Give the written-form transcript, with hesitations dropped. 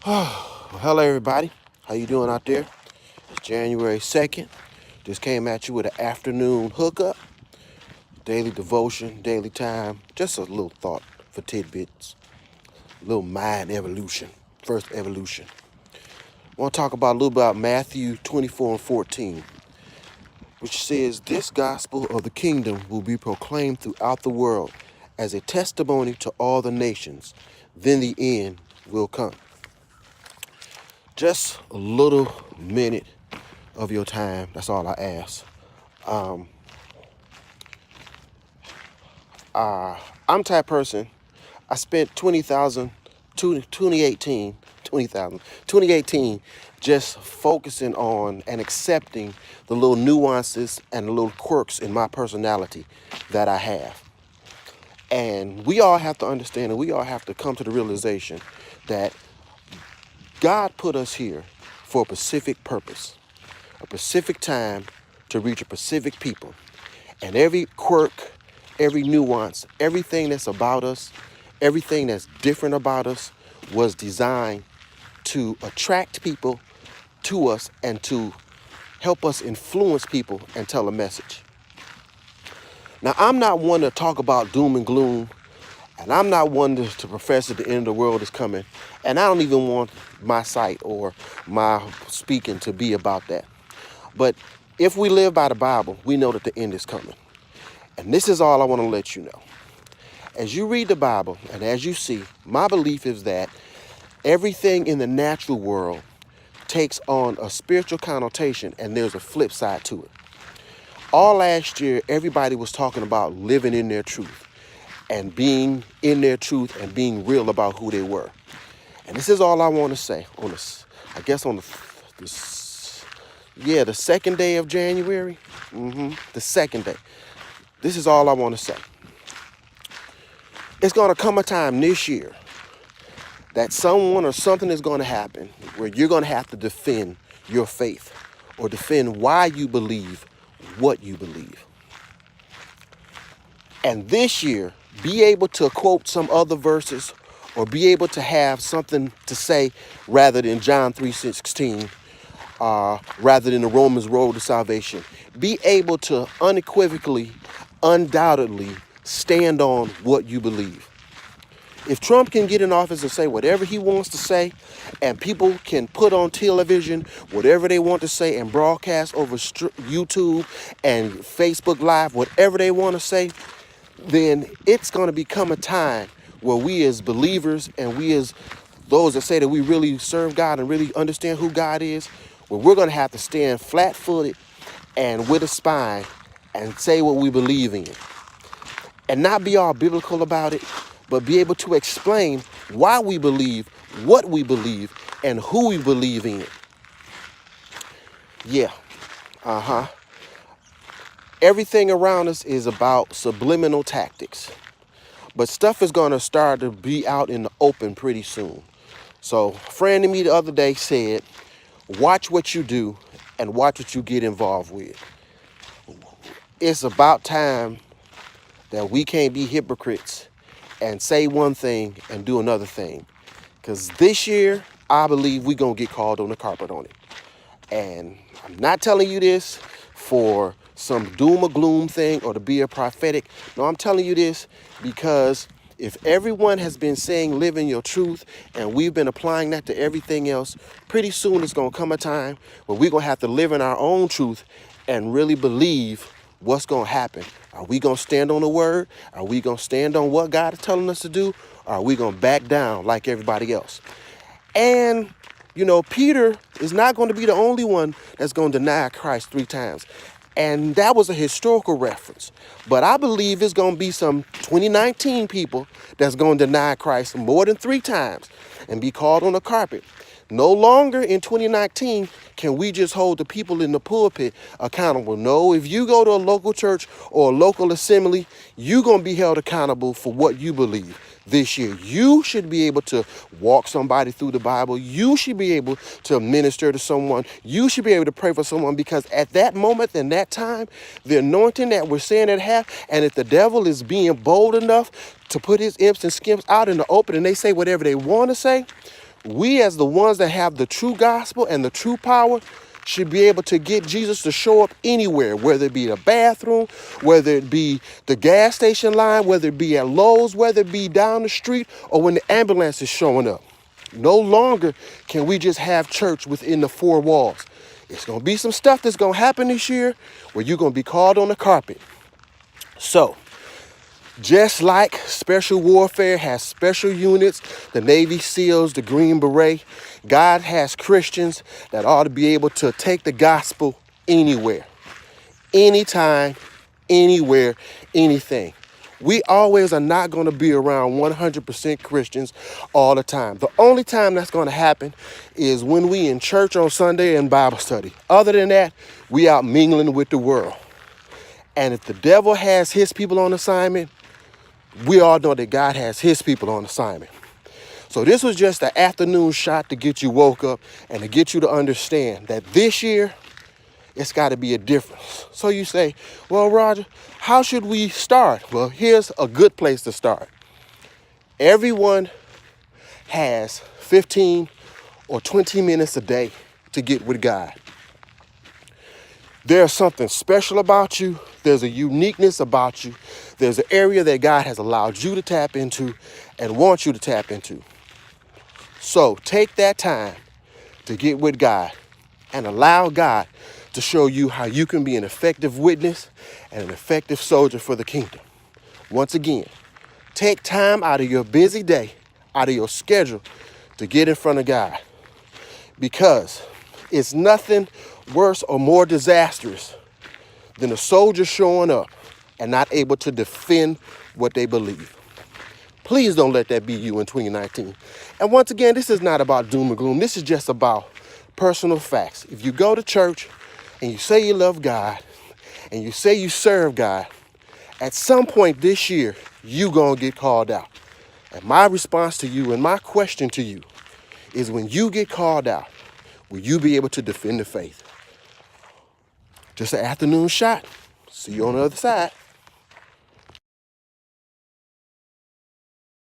Well, hello everybody. How you doing out there? It's January 2nd. Just came at you with an afternoon hookup. Daily devotion, daily time. Just a little thought for tidbits. A little mind evolution. First evolution. I want to talk about a little about Matthew 24 and 14, which says, "This gospel of the kingdom will be proclaimed throughout the world as a testimony to all the nations. Then the end will come." Just a little minute of your time. That's all I ask. I'm the type of person, I spent 2018 just focusing on and accepting the little nuances and the little quirks in my personality that I have. And we all have to understand, and we all have to come to the realization that God put us here for a specific purpose, a specific time to reach a specific people. And every quirk, every nuance, everything that's about us, everything that's different about us was designed to attract people to us and to help us influence people and tell a message. Now, I'm not one to talk about doom and gloom, and I'm not one to profess that the end of the world is coming, and I don't even want my site or my speaking to be about that. But if we live by the Bible, we know that the end is coming. And this is all I want to let you know. As you read the Bible and as you see, my belief is that everything in the natural world takes on a spiritual connotation, and there's a flip side to it. All last year, everybody was talking about living in their truth and being in their truth and being real about who they were. And this is all I want to say on this, I guess on the second day of January. The second day. This is all I want to say. It's going to come a time this year that someone or something is going to happen where you're going to have to defend your faith or defend why you believe what you believe. And this year, be able to quote some other verses or be able to have something to say rather than John 3:16, rather than the Romans road to salvation. Be able to unequivocally, undoubtedly stand on what you believe. If Trump can get in office and say whatever he wants to say, and people can put on television whatever they want to say and broadcast over YouTube and Facebook Live, whatever they want to say, then it's going to become a time where we as believers and we as those that say that we really serve God and really understand who God is, where we're going to have to stand flat-footed and with a spine and say what we believe in. And not be all biblical about it, but be able to explain why we believe, what we believe, and who we believe in. Yeah. Everything around us is about subliminal tactics. But stuff is going to start to be out in the open pretty soon. So a friend of me the other day said, watch what you do and watch what you get involved with. It's about time that we can't be hypocrites and say one thing and do another thing. Because this year, I believe we're going to get called on the carpet on it. And I'm not telling you this for some doom or gloom thing or to be a prophetic. No, I'm telling you this because if everyone has been saying live in your truth and we've been applying that to everything else, pretty soon it's going to come a time where we're going to have to live in our own truth and really believe what's going to happen. Are we going to stand on the word? Are we going to stand on what God is telling us to do? Or are we going to back down like everybody else? And, Peter is not going to be the only one that's going to deny Christ 3 times. And that was a historical reference. But I believe it's going to be some 2019 people that's going to deny Christ more than 3 times and be called on the carpet. No longer in 2019 can we just hold the people in the pulpit accountable. No, if you go to a local church or a local assembly, you're going to be held accountable for what you believe this year. You should be able to walk somebody through the Bible. You should be able to minister to someone. You should be able to pray for someone, because at that moment and that time, the anointing that we're saying it have, and if the devil is being bold enough to put his imps and skimps out in the open and they say whatever they want to say, We as the ones that have the true gospel and the true power should be able to get Jesus to show up anywhere, whether it be the bathroom, whether it be the gas station line, whether it be at Lowe's, whether it be down the street, or when the ambulance is showing up. No longer can we just have church within the four walls. It's going to be some stuff that's going to happen this year where you're going to be called on the carpet. So, just like special warfare has special units, the Navy SEALs, the Green Beret, God has Christians that ought to be able to take the gospel anywhere, anytime, anywhere, anything. We always are not going to be around 100% Christians all the time. The only time that's going to happen is when we in church on Sunday and Bible study. Other than that, we out mingling with the world. And if the devil has his people on assignment, we all know that God has his people on assignment. So this was just an afternoon shot to get you woke up and to get you to understand that this year, it's got to be a difference. So you say, well, Roger, how should we start? Well, here's a good place to start. Everyone has 15 or 20 minutes a day to get with God. There's something special about you. There's a uniqueness about you. There's an area that God has allowed you to tap into and wants you to tap into. So take that time to get with God and allow God to show you how you can be an effective witness and an effective soldier for the kingdom. Once again, take time out of your busy day, out of your schedule, to get in front of God. Because it's nothing worse or more disastrous than a soldier showing up and not able to defend what they believe. Please don't let that be you in 2019. And once again, this is not about doom and gloom. This is just about personal facts. If you go to church and you say you love God and you say you serve God, at some point this year, you gonna get called out. And my response to you and my question to you is, when you get called out, will you be able to defend the faith? Just an afternoon shot. See you on the other side.